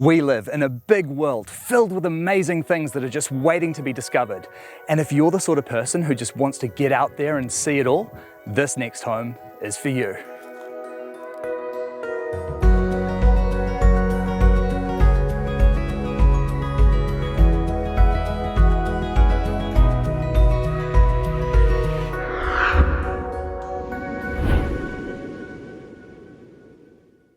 We live in a big world filled with amazing things that are just waiting to be discovered. And if you're the sort of person who just wants to get out there and see it all, this next home is for you.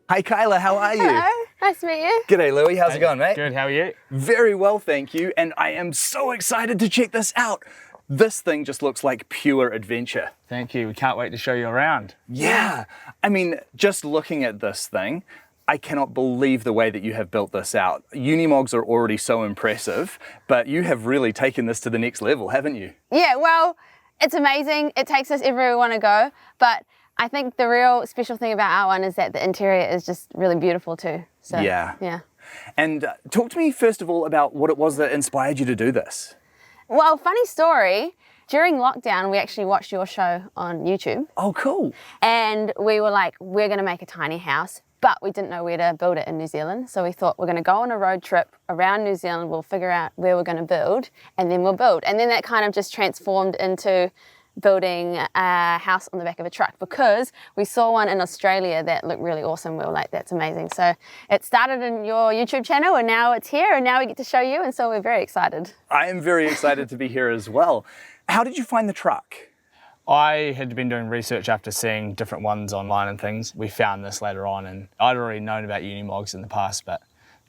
Hi Kyla, how are you? Hello, nice to meet you. G'day Louis, how's it going, mate? Good, how are you? Very well, thank you, and I am so excited to check this out. This thing just looks like pure adventure. Thank you, we can't wait to show you around. Yeah, I mean, just looking at this thing, I cannot believe the way that you have built this out. Unimogs are already so impressive, but you have really taken this to the next level, haven't you? Yeah, well, it's amazing. It takes us everywhere we want to go, but I think the real special thing about our one is that the interior is just really beautiful too. So, yeah. And talk to me first of all about what it was that inspired you to do this. Well, funny story, during lockdown we actually watched your show on YouTube. Oh, cool. And we were like, we're going to make a tiny house, but we didn't know where to build it in New Zealand. So we thought we're going to go on a road trip around New Zealand, we'll figure out where we're going to build, and then we'll build. And then that kind of just transformed into building a house on the back of a truck, because we saw one in Australia that looked really awesome. We were like, that's amazing. So it started in your YouTube channel and now it's here and now we get to show you, and so we're very excited. I am very excited to be here as well. How did you find the truck? I had been doing research after seeing different ones online and things. We found this later on, and I'd already known about Unimogs in the past, but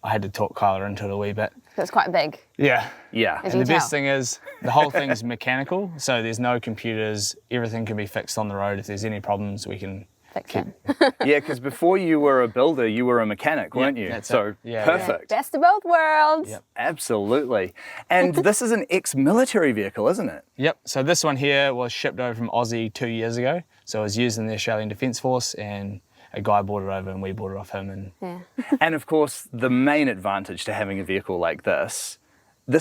I had to talk Kyla into it a wee bit. It's quite big. Yeah. As And you the best tell. thing is the whole thing's mechanical, so there's no computers. Everything can be fixed on the road. If there's any problems, we can Fix it. Yeah, because before you were a builder, you were a mechanic, weren't you? that's So it. Yeah, perfect. Best of both worlds. Yep. Absolutely. And this is an ex-military vehicle, isn't it? Yep, so this one here was shipped over from Aussie 2 years ago. So it was used in the Australian Defence Force, and a guy bought it over and we bought it off him. And Yeah. And of course, the main advantage to having a vehicle like this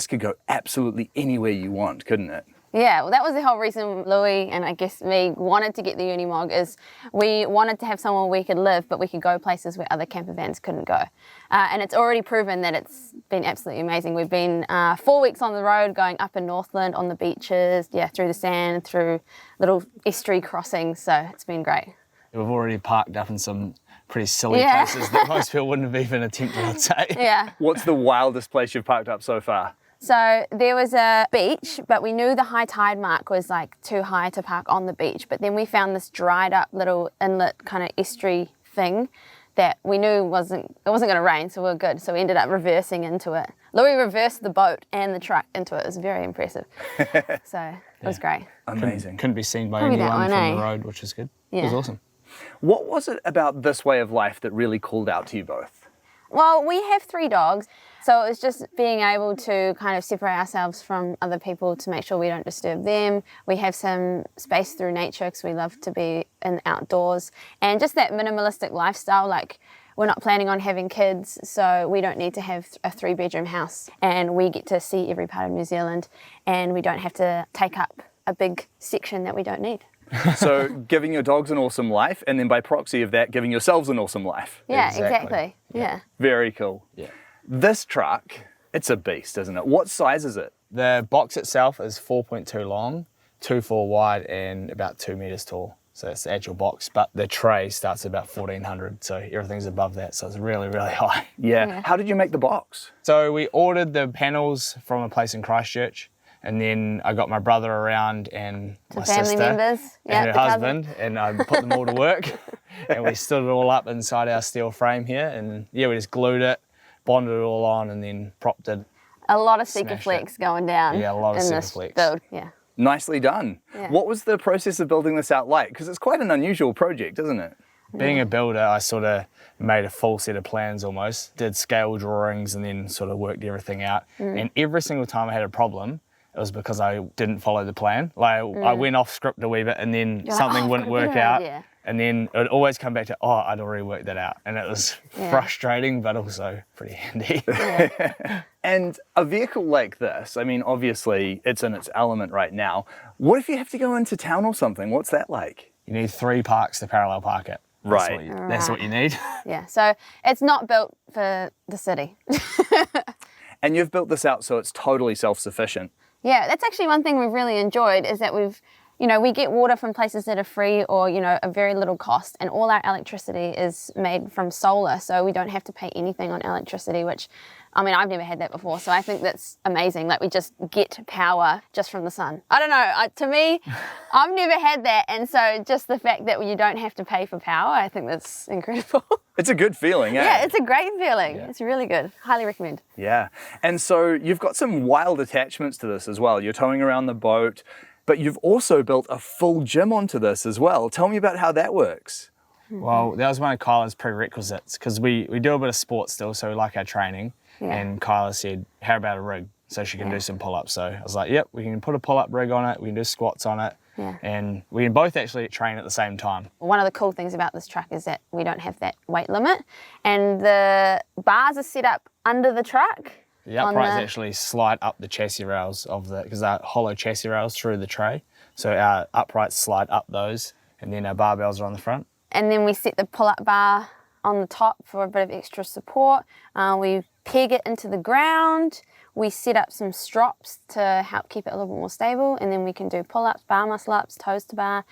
could go absolutely anywhere you want, couldn't it? Yeah, well, that was the whole reason Louis and I guess me wanted to get the Unimog, is we wanted to have somewhere we could live, but we could go places where other camper vans couldn't go. And it's already proven that it's been absolutely amazing. We've been 4 weeks on the road, going up in Northland on the beaches, through the sand, through little estuary crossings, so it's been great. we've already parked up in some pretty silly places that most people wouldn't have even attempted, I'd say. Yeah. What's the wildest place you've parked up so far? So there was a beach, but we knew the high tide mark was like too high to park on the beach. But then we found this dried up little inlet kind of estuary thing that we knew it wasn't going to rain, so we were good. So we ended up reversing into it. Louis reversed the boat and the truck into it. It was very impressive. So it was great. Amazing. Couldn't be seen by Probably that anyone one, from eh? the road, which is good. Yeah. It was awesome. What was it about this way of life that really called out to you both? Well, we have 3 dogs, so it was just being able to kind of separate ourselves from other people to make sure we don't disturb them. We have some space through nature because we love to be in outdoors, and just that minimalistic lifestyle. Like, we're not planning on having kids, so we don't need to have a 3-bedroom house, and we get to see every part of New Zealand, and we don't have to take up a big section that we don't need. So giving your dogs an awesome life, and then by proxy of that, giving yourselves an awesome life. Yeah, Exactly. exactly. Yeah. Very cool. Yeah. This truck, it's a beast, isn't it? What size is it? The box itself is 4.2 long, 2.4 wide, and about 2 meters tall. So it's the actual box, but the tray starts at about 1,400, so everything's above that, so it's really, really high. Yeah. How did you make the box? So we ordered the panels from a place in Christchurch, and then I got my brother around and my family sister members, and her the cousin. husband, and I put them all to work, and we stood it all up inside our steel frame here, and yeah, we just glued it, bonded it all on, and then propped it. A lot of Smashed Seeker Flex going down Yeah, a lot of in Seeker this Flex. build. Yeah. Nicely done. Yeah. What was the process of building this out like? Because it's quite an unusual project, isn't it? Being a builder, I sort of made a full set of plans almost, did scale drawings and then sort of worked everything out. And every single time I had a problem, it was because I didn't follow the plan. Like I went off script a wee bit and then You're like, something "Oh, I've wouldn't got a work better out. idea." And then it would always come back to, I'd already worked that out. And it was frustrating, but also pretty handy. And a vehicle like this, I mean, obviously it's in its element right now. What if you have to go into town or something? What's that like? You need 3 parks to parallel park it. Right. That's what you need. Yeah, so it's not built for the city. And you've built this out so it's totally self-sufficient. Yeah, that's actually one thing we've really enjoyed is that we get water from places that are free or, a very little cost, and all our electricity is made from solar, so we don't have to pay anything on electricity, which, I've never had that before, so I think that's amazing. Like, we just get power just from the sun. I don't know, to me, I've never had that, and so just the fact that you don't have to pay for power, I think that's incredible. It's a good feeling, eh? Yeah, it's a great feeling. Yeah. It's really good. Highly recommend. Yeah. And so you've got some wild attachments to this as well. You're towing around the boat, but you've also built a full gym onto this as well. Tell me about how that works. Well, that was one of Kyla's prerequisites, because we do a bit of sports still, so we like our training. Yeah. And Kyla said, how about a rig so she can do some pull-ups? So I was like, yep, we can put a pull-up rig on it, we can do squats on it, and we can both actually train at the same time. One of the cool things about this truck is that we don't have that weight limit, and the bars are set up under the truck. The uprights actually slide up the chassis rails because they're hollow chassis rails through the tray. So our uprights slide up those, and then our barbells are on the front. And then we set the pull-up bar on the top for a bit of extra support. We peg it into the ground. We set up some strops to help keep it a little bit more stable, and then we can do pull-ups, bar muscle-ups, toes to bar,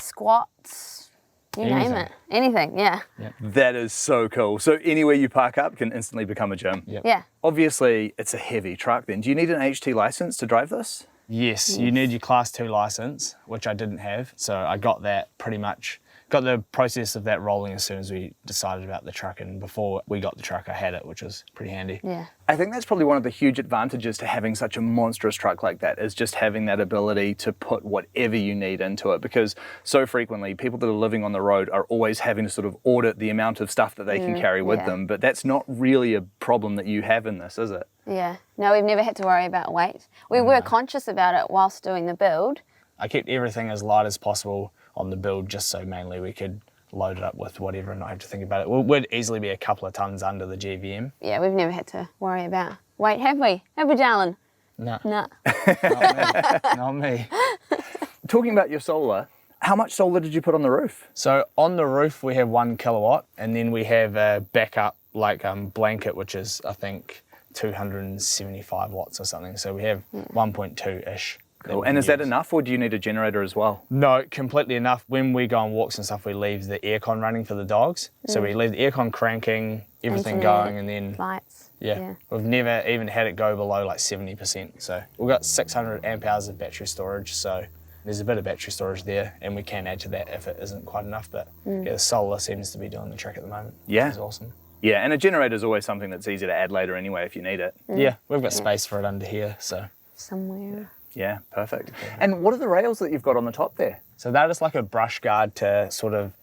squats, you name it. Anything, yeah. That is so cool. So anywhere you park up can instantly become a gym. Yep. Yeah. Obviously, it's a heavy truck then. Do you need an HT license to drive this? Yes, you need your Class 2 license, which I didn't have. So I got that pretty much, got the process of that rolling as soon as we decided about the truck, and before we got the truck I had it, which was pretty handy. Yeah. I think that's probably one of the huge advantages to having such a monstrous truck like that, is just having that ability to put whatever you need into it, because so frequently people that are living on the road are always having to sort of audit the amount of stuff that they can carry with them, but that's not really a problem that you have in this, is it? Yeah. No, we've never had to worry about weight. We were conscious about it whilst doing the build. I kept everything as light as possible on the build, just so mainly we could load it up with whatever and not have to think about it. It would easily be a couple of tons under the GVM. Yeah, we've never had to worry about weight, have we? Have we, darling? No. No. Not me. Talking about your solar, how much solar did you put on the roof? So on the roof we have 1 kilowatt, and then we have a backup blanket, which is I think 275 watts or something. So we have 1.2-ish. Cool. And is that enough, or do you need a generator as well? No, completely enough. When we go on walks and stuff, we leave the aircon running for the dogs. So we leave the aircon cranking, everything going, and then lights. yeah, we've never even had it go below like 70%. So we've got 600 amp hours of battery storage. So there's a bit of battery storage there, and we can add to that if it isn't quite enough. But yeah, the solar seems to be doing the trick at the moment. Yeah. Which is awesome. Yeah, and a generator is always something that's easy to add later anyway if you need it. Yeah, we've got space for it under here. So Somewhere. Yeah, perfect. And what are the rails that you've got on the top there? So that is like a brush guard to sort of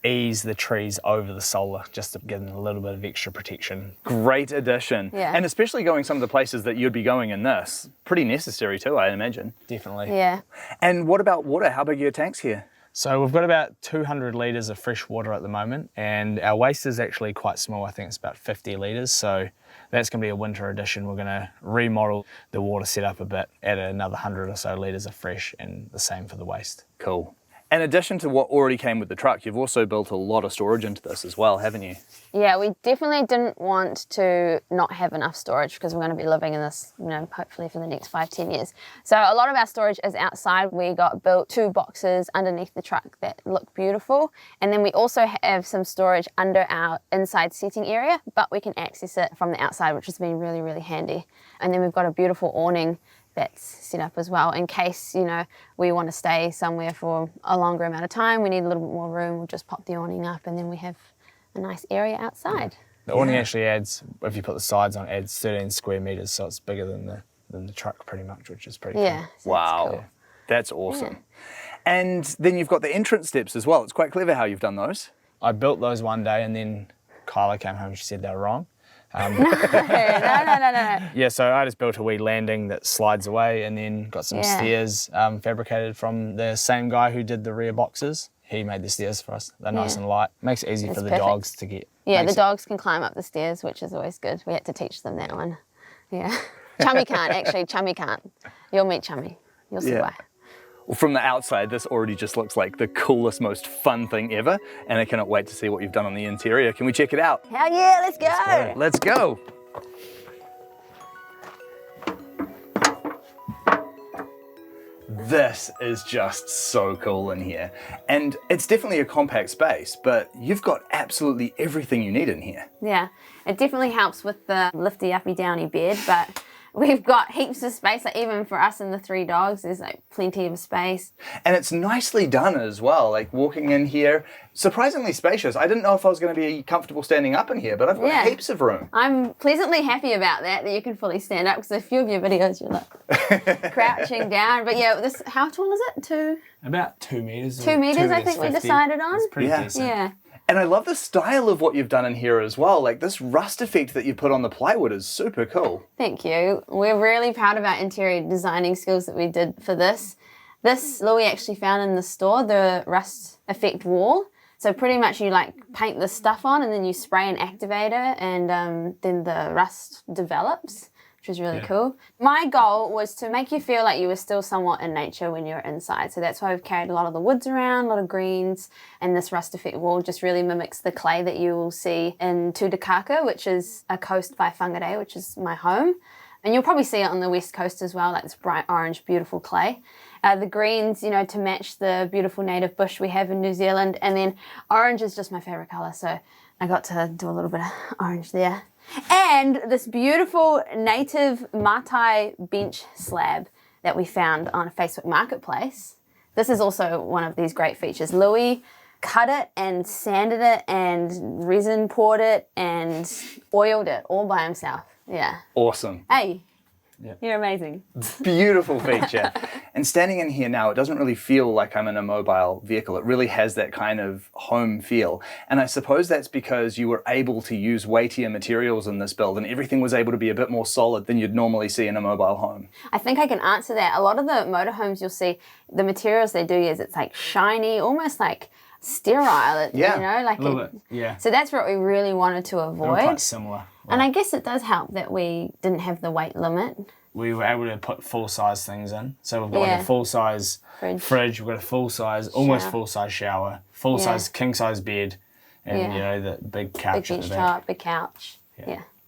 ease the trees over the solar, just to give them a little bit of extra protection. Great addition. Yeah. And especially going some of the places that you'd be going in this. Pretty necessary too, I imagine. Definitely. Yeah. And what about water? How big are your tanks here? So we've got about 200 litres of fresh water at the moment, and our waste is actually quite small. I think it's about 50 litres. So that's going to be a winter addition. We're going to remodel the water setup a bit, add another 100 or so litres of fresh, and the same for the waste. Cool. In addition to what already came with the truck, you've also built a lot of storage into this as well, haven't you? Yeah, we definitely didn't want to not have enough storage because we're going to be living in this, hopefully for the next 5-10 years. So a lot of our storage is outside. We built 2 boxes underneath the truck that look beautiful. And then we also have some storage under our inside seating area, but we can access it from the outside, which has been really, really handy. And then we've got a beautiful awning that's set up as well in case, we want to stay somewhere for a longer amount of time. We need a little bit more room. We'll just pop the awning up and then we have a nice area outside. The awning actually adds, if you put the sides on, adds 13 square metres, so it's bigger than the truck pretty much, which is pretty Yeah. cool. So Wow. Cool. That's awesome. Yeah. And then you've got the entrance steps as well. It's quite clever how you've done those. I built those one day and then Kyla came home and she said they were wrong. No. Yeah, so I just built a wee landing that slides away and then got some stairs fabricated from the same guy who did the rear boxes. He made the stairs for us. They're nice and light. Makes it easy for the dogs to get. Yeah, the dogs can climb up the stairs, which is always good. We had to teach them that one. Yeah. Chummy can't, actually. Chummy can't. You'll meet Chummy. You'll see why. Well, from the outside, this already just looks like the coolest, most fun thing ever, and I cannot wait to see what you've done on the interior. Can we check it out? Hell yeah, let's go. Let's go. This is just so cool in here. And it's definitely a compact space, but you've got absolutely everything you need in here. Yeah, it definitely helps with the lifty, uppy, downy bed, but we've got heaps of space. Like even for us and the 3 dogs, there's like plenty of space. And it's nicely done as well. Like walking in here, surprisingly spacious. I didn't know if I was going to be comfortable standing up in here, but I've got heaps of room. I'm pleasantly happy about that you can fully stand up, because a few of your videos you're like crouching down. But yeah, this, how tall is it? About 2 meters. 2 meters, I think we decided on. It's pretty decent. Yeah. And I love the style of what you've done in here as well. Like this rust effect that you put on the plywood is super cool. Thank you. We're really proud of our interior designing skills that we did for this. This Louis actually found in the store, the rust effect wall. So pretty much you like paint the stuff on and then you spray an activator, and then the rust develops, which is really cool. My goal was to make you feel like you were still somewhat in nature when you're inside. So that's why we've carried a lot of the woods around, a lot of greens, and this rust effect wall just really mimics the clay that you will see in Tutakaka, which is a coast by Whangarei, which is my home. And you'll probably see it on the west coast as well, like this bright orange, beautiful clay. The greens, you know, to match the beautiful native bush we have in New Zealand. And then orange is just my favourite colour, so I got to do a little bit of orange there. And this beautiful native Matai bench slab that we found on a Facebook Marketplace. This is also one of these great features. Louis cut it and sanded it and resin poured it and oiled it all by himself. Yeah. Awesome. Hey, you're amazing. Beautiful feature. And standing in here now, it doesn't really feel like I'm in a mobile vehicle. It really has that kind of home feel. And I suppose that's because you were able to use weightier materials in this build, and everything was able to be a bit more solid than you'd normally see in a mobile home. I think I can answer that. A lot of the motorhomes you'll see, the materials they do is it's like shiny, almost like sterile, you know? Like a little bit, yeah. So that's what we really wanted to avoid. They're quite similar. And I guess it does help that we didn't have the weight limit. We were able to put full-size things in. So we've got like a full-size fridge, we've got a full-size, almost full-size shower, full-size king-size bed, and you know, the big couch big at the bench back. top, big couch.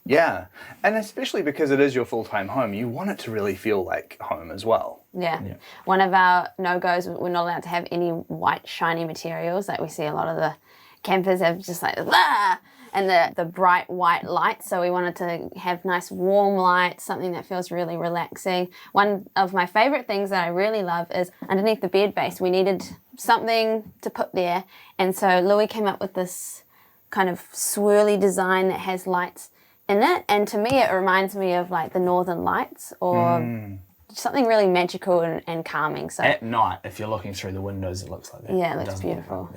Yeah, and especially because it is your full-time home, you want it to really feel like home as well. Yeah. One of our no-goes, we're not allowed to have any white shiny materials. Like we see a lot of the campers have just like, ah! And the bright white lights. So we wanted to have nice warm lights, something that feels really relaxing. One of my favorite things that I really love is underneath the bed base, we needed something to put there. And so Louis came up with this kind of swirly design that has lights in it. And to me, it reminds me of like the Northern Lights or something really magical and calming. So at night, if you're looking through the windows, it looks like that. Yeah, it looks beautiful.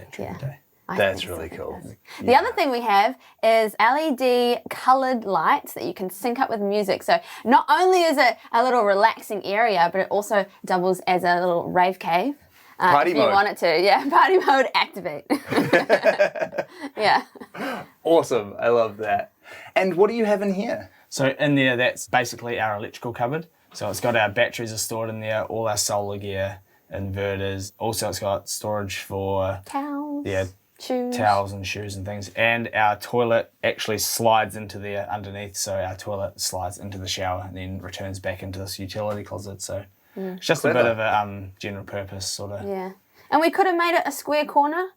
That's really cool. The other thing we have is LED coloured lights that you can sync up with music. So not only is it a little relaxing area, but it also doubles as a little rave cave. Party if mode. you want it to. Yeah, party mode activate. Yeah. Awesome. I love that. And what do you have in here? So in there, that's basically our electrical cupboard. So it's got our batteries are stored in there, all our solar gear, inverters. Also, it's got storage for Towels. Yeah. Shoes. Towels and shoes and things. And our toilet actually slides into there underneath, so our toilet slides into the shower and then returns back into this utility closet. So it's just a bit of a general purpose sort of. Yeah. And we could have made it a square corner,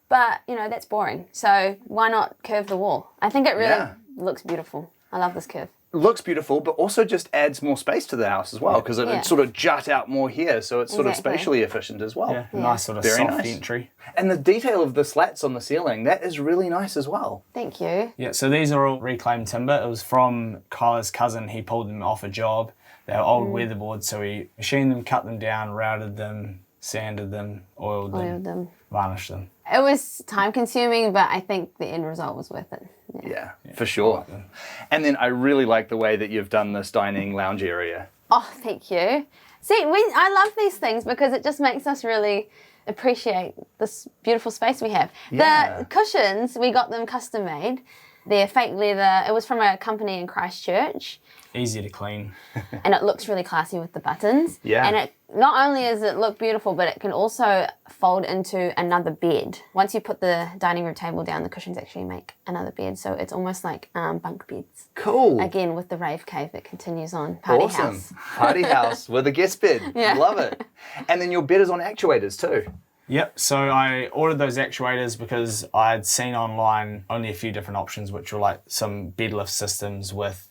but, you know, that's boring. So why not curve the wall? I think it really looks beautiful. I love this curve. It looks beautiful, but also just adds more space to the house as well, because it sort of jut out more here, so it's sort of spatially efficient as well. Yeah, nice sort of Very soft nice. entry. And the detail of the slats on the ceiling, that is really nice as well. Thank you. Yeah, so these are all reclaimed timber. It was from Kyla's cousin. He pulled them off a job. They were old weatherboards, so we machined them, cut them down, routed them, sanded them, oiled them, varnished them. It was time consuming, but I think the end result was worth it. Yeah, for sure. And then I really like the way that you've done this dining lounge area. Oh, thank you. See, I love these things because it just makes us really appreciate this beautiful space we have. Yeah. The cushions, we got them custom made. They're fake leather. It was from a company in Christchurch. Easy to clean. And it looks really classy with the buttons. Yeah. And it not only does it look beautiful, but it can also fold into another bed. Once you put the dining room table down, the cushions actually make another bed. So it's almost like bunk beds. Cool. Again, with the rave cave that continues on. Party house. Party house with a guest bed. Yeah. Love it. And then your bed is on actuators too. Yep, so I ordered those actuators because I'd seen online only a few different options, which were like some bed lift systems with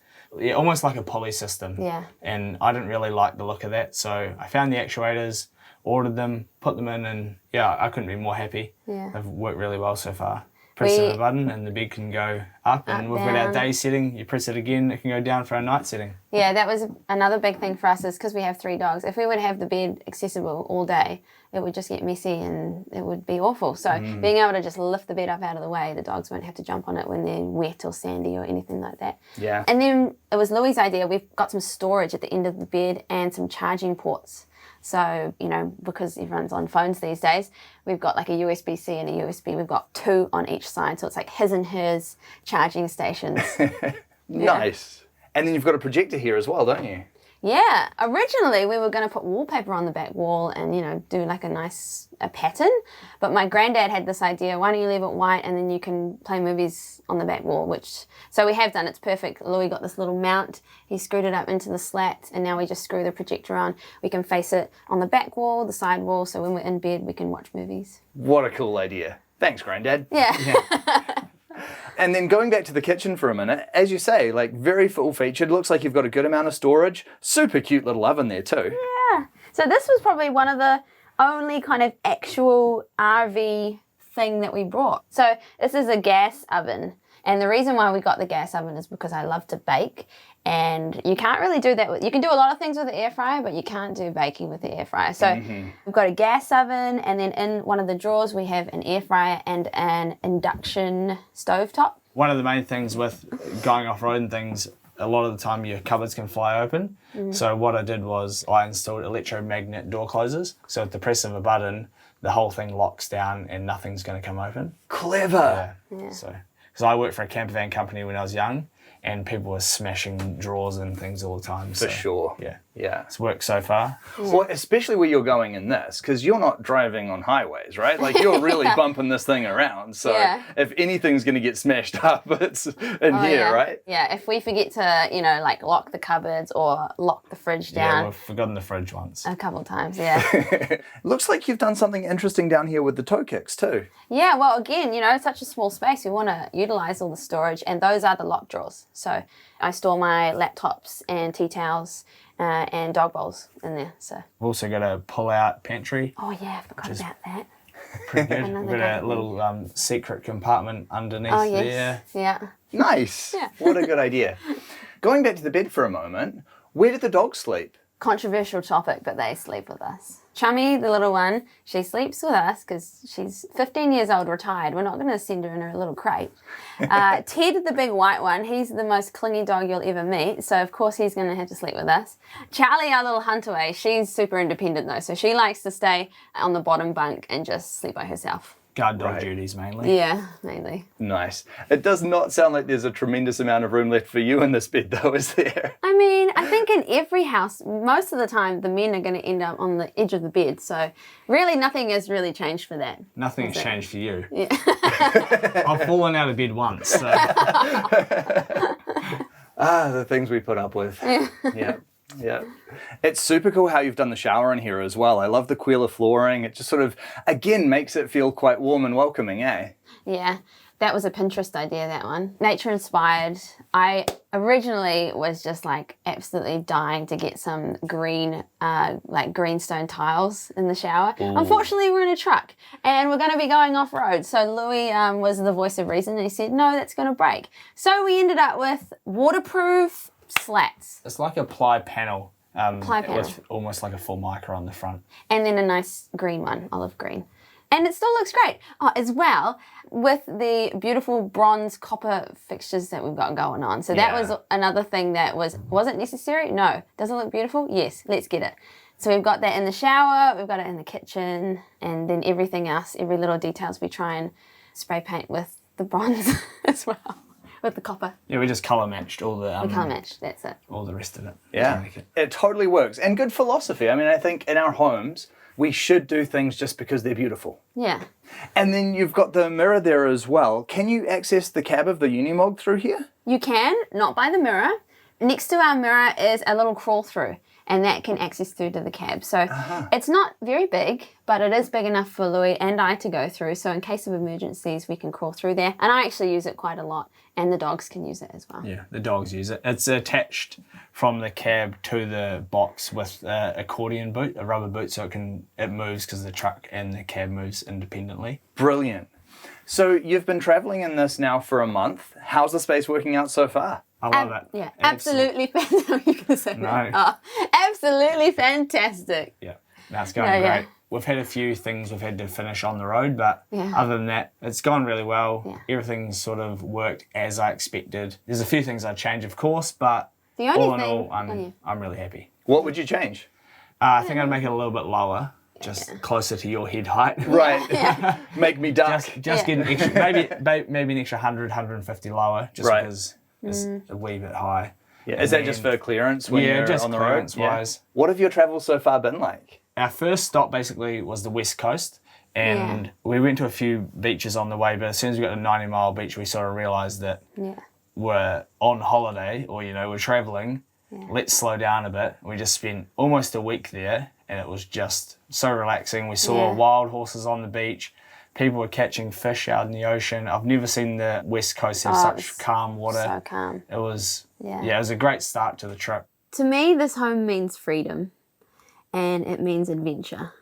almost like a pulley system. Yeah. And I didn't really like the look of that, so I found the actuators, ordered them, put them in, and yeah, I couldn't be more happy. Yeah. They've worked really well so far. Press a button and the bed can go up, and we've got our day setting. You press it again, it can go down for our night setting. Yeah, that was another big thing for us is because we have 3 dogs. If we would have the bed accessible all day, it would just get messy and it would be awful. So being able to just lift the bed up out of the way, the dogs won't have to jump on it when they're wet or sandy or anything like that. Yeah. And then it was Louis' idea. We've got some storage at the end of the bed and some charging ports. So, you know, because everyone's on phones these days, we've got like a USB-C and a USB. We've got 2 on each side. So it's like his and hers charging stations. Nice. And then you've got a projector here as well, don't you? Yeah, originally we were going to put wallpaper on the back wall and, you know, do like a pattern. But my granddad had this idea, why don't you leave it white and then you can play movies on the back wall, so we have done, it's perfect. Louis got this little mount, he screwed it up into the slat and now we just screw the projector on. We can face it on the back wall, the side wall, so when we're in bed we can watch movies. What a cool idea. Thanks, Granddad. Yeah. And then going back to the kitchen for a minute, as you say, like very full featured, looks like you've got a good amount of storage, super cute little oven there too. Yeah. So this was probably one of the only kind of actual RV thing that we brought. So this is a gas oven. And the reason why we got the gas oven is because I love to bake. And you can't really do that you can do a lot of things with the air fryer, but you can't do baking with the air fryer. So we've got a gas oven, and then in one of the drawers we have an air fryer and an induction stovetop. One of the main things with going off-road and things, a lot of the time your cupboards can fly open. So what I did was I installed electromagnet door closers. So at the press of a button, the whole thing locks down and nothing's going to come open. Clever. Yeah. So, because I worked for a camper van company when I was young, and people were smashing drawers and things all the time. For sure. Yeah. Yeah. It's worked so far. Well, especially where you're going in this, because you're not driving on highways, right? Like you're really bumping this thing around. So if anything's going to get smashed up, it's in here, right? Yeah, if we forget to, you know, like lock the cupboards or lock the fridge Yeah, down. we've forgotten the fridge once. A couple of times, yeah. Looks like you've done something interesting down here with the toe kicks too. Yeah, well, again, you know, it's such a small space. We want to utilize all the storage, and those are the lock drawers. So I store my laptops and tea towels and dog bowls in there. So. We've also got a pull-out pantry. Oh yeah, I forgot about that. Pretty good. We've got a little secret compartment underneath there. Yeah. Nice. Yeah. What a good idea. Going back to the bed for a moment, where did the dogs sleep? Controversial topic, but they sleep with us. Chummy, the little one, she sleeps with us because she's 15 years old, retired. We're not going to send her in her little crate. Ted, the big white one, he's the most clingy dog you'll ever meet, so of course he's going to have to sleep with us. Charlie, our little huntaway, she's super independent though, so she likes to stay on the bottom bunk and just sleep by herself. Guard dog duties mainly. Yeah, mainly. Nice. It does not sound like there's a tremendous amount of room left for you in this bed though, is there? I mean, I think in every house, most of the time, the men are going to end up on the edge of the bed. So really nothing has really changed for that. Nothing has changed for you. Yeah. I've fallen out of bed once. So. The things we put up with. Yeah. Yeah. It's super cool how you've done the shower in here as well. I love the Kyla flooring. It just sort of, again, makes it feel quite warm and welcoming, eh? Yeah, that was a Pinterest idea, that one. Nature inspired. I originally was just like absolutely dying to get some green, like greenstone tiles in the shower. Ooh. Unfortunately, we're in a truck and we're going to be going off-road. So Louis was the voice of reason and he said, no, that's going to break. So we ended up with waterproof slats. It's like a ply panel. Ply panel. With almost like a Formica on the front. And then a nice green one, olive green. And it still looks great. Oh, as well, with the beautiful bronze copper fixtures that we've got going on. So that was another thing that wasn't necessary? No. Does it look beautiful? Yes, let's get it. So we've got that in the shower, we've got it in the kitchen, and then everything else, every little details we try and spray paint with the bronze as well. with the copper. Yeah, we just colour matched all the We colour matched, that's it. all the rest of it. Yeah, it totally works. And good philosophy. I mean, I think in our homes, we should do things just because they're beautiful. Yeah. And then you've got the mirror there as well. Can you access the cab of the Unimog through here? You can, not by the mirror. Next to our mirror is a little crawl through, and that can access through to the cab. So it's not very big, but it is big enough for Louis and I to go through. So in case of emergencies, we can crawl through there. And I actually use it quite a lot, and the dogs can use it as well. Yeah, the dogs use it. It's attached from the cab to the box with an accordion boot, a rubber boot, so it moves because the truck and the cab moves independently. Brilliant. So you've been traveling in this now for a month. How's the space working out so far? I love it. Yeah, absolutely fantastic. You gonna say No. that? Oh, absolutely fantastic. Yeah, that's going Yeah, great. yeah. We've had a few things we've had to finish on the road, but Yeah. other than that, it's gone really well. Yeah. Everything's sort of worked as I expected. There's a few things I'd change, of course, but The only all in thing- all, I'm really happy. What would you change? I think I'd make it a little bit lower, just closer to your head height. Right. Make me duck. Just get an extra, maybe an extra 100, 150 lower, just Right. because it's a wee bit high. Yeah. Is that just for clearance when you're just on the road? clearance-wise. What have your travels so far been like? Our first stop basically was the West Coast, and we went to a few beaches on the way, but as soon as we got to 90 Mile Beach, we sort of realised that we're on holiday, or, we're travelling. Let's slow down a bit. We just spent almost a week there, and it was just so relaxing. We saw wild horses on the beach. People were catching fish out in the ocean. I've never seen the West Coast have such calm water. So calm. It was, it was a great start to the trip. To me, this home means freedom, and it means adventure,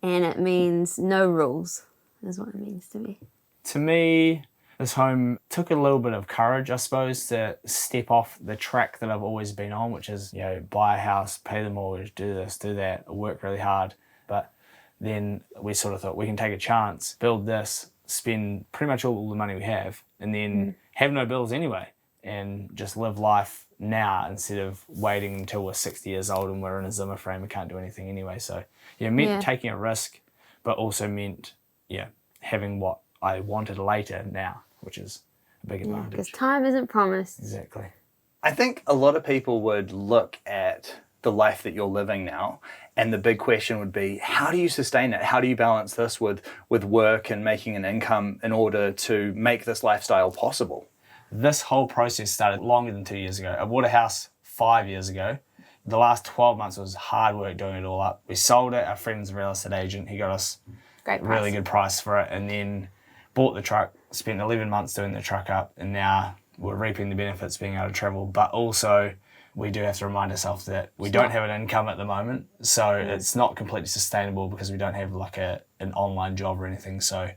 and it means no rules, is what it means to me. To me, this home took a little bit of courage, I suppose, to step off the track that I've always been on, which is, buy a house, pay the mortgage, do this, do that, work really hard. But then we sort of thought we can take a chance, build this, spend pretty much all the money we have, and then have no bills anyway, and just live life now instead of waiting until we're 60 years old and we're in a Zimmer frame and can't do anything anyway. So, it meant taking a risk, but also meant, having what I wanted later now, which is a big Because advantage. time isn't promised. Exactly. I think a lot of people would look at the life that you're living now, and the big question would be, how do you sustain it? How do you balance this with work and making an income in order to make this lifestyle possible? This whole process started longer than 2 years ago. I bought a house 5 years ago. The last 12 months was hard work doing it all up. We sold it. Our friend's a real estate agent. He got us Great a price. really good price for it, and then bought the truck, spent 11 months doing the truck up, and now we're reaping the benefits being able to travel. But also, we do have to remind ourselves that we don't have an income at the moment, so it's not completely sustainable because we don't have like an online job or anything. So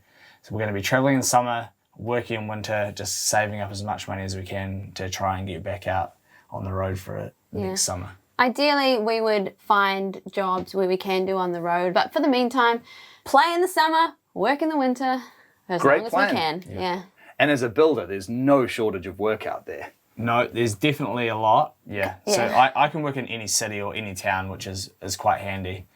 we're going to be traveling in summer, working in winter, just saving up as much money as we can to try and get back out on the road for the next summer. Ideally, we would find jobs where we can do on the road, but for the meantime, play in the summer, work in the winter, as Great long as plan. we can. Yeah. And as a builder, there's no shortage of work out there. No, there's definitely a lot. Yeah. So Yeah. I can work in any city or any town, which is quite handy.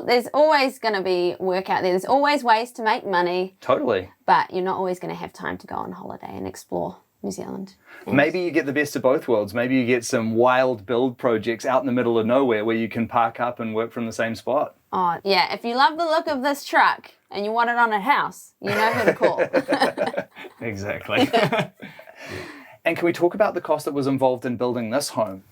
There's always going to be work out there. There's always ways to make money, Totally. but you're not always going to have time to go on holiday and explore New Zealand. And Maybe you get the best of both worlds. Maybe you get some wild build projects out in the middle of nowhere where you can park up and work from the same spot. Oh, yeah, if you love the look of this truck and you want it on a house, you know who to call. Exactly. And can we talk about the cost that was involved in building this home?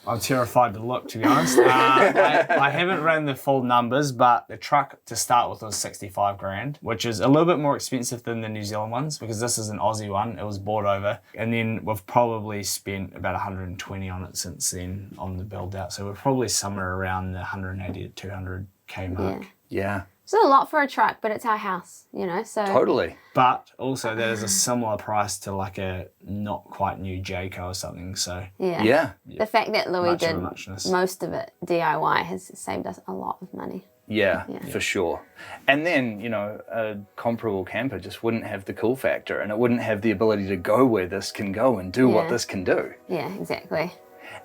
I'm terrified to look, to be honest. I haven't ran the full numbers, but the truck to start with was 65 grand, which is a little bit more expensive than the New Zealand ones because this is an Aussie one. It was bought over. And then we've probably spent about 120 on it since then on the build out. So we're probably somewhere around the 180 to 200K mark. Yeah, It's a lot for a truck, but it's our house, so... totally. But also that is a similar price to like a not quite new Jayco or something. So Yeah. The fact that Louis Much of did a muchness. most of it DIY has saved us a lot of money. Yeah, for sure. And then, a comparable camper just wouldn't have the cool factor and it wouldn't have the ability to go where this can go and do what Yeah. this can do. Yeah, exactly.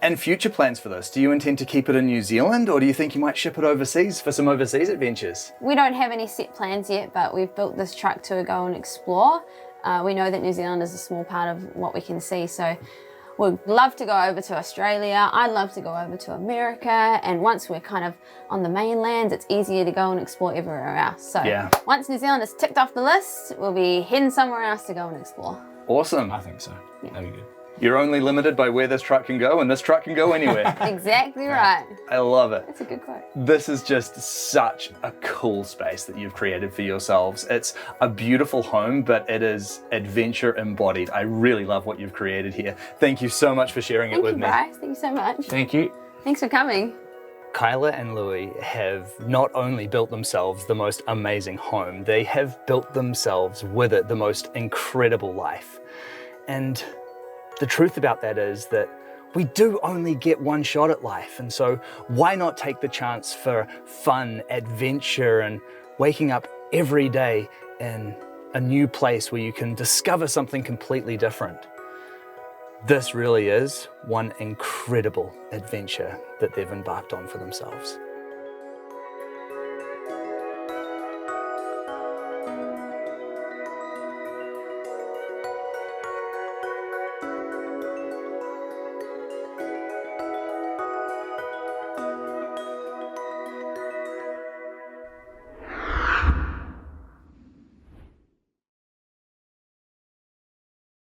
And future plans for this? Do you intend to keep it in New Zealand or do you think you might ship it overseas for some overseas adventures? We don't have any set plans yet, but we've built this truck to go and explore. We know that New Zealand is a small part of what we can see, so we'd love to go over to Australia. I'd love to go over to America, and once we're kind of on the mainland, it's easier to go and explore everywhere else. So once New Zealand is ticked off the list, we'll be heading somewhere else to go and explore. Awesome. I think so. That'd be good. You're only limited by where this truck can go, and this truck can go anywhere. Exactly right. I love it. That's a good quote. This is just such a cool space that you've created for yourselves. It's a beautiful home, but it is adventure embodied. I really love what you've created here. Thank you so much for sharing it with me. Thank you, Bryce. Thank you so much. Thank you. Thanks for coming. Kyla and Louis have not only built themselves the most amazing home, they have built themselves with it the most incredible life. And the truth about that is that we do only get one shot at life, and so why not take the chance for fun, adventure, and waking up every day in a new place where you can discover something completely different. This really is one incredible adventure that they've embarked on for themselves.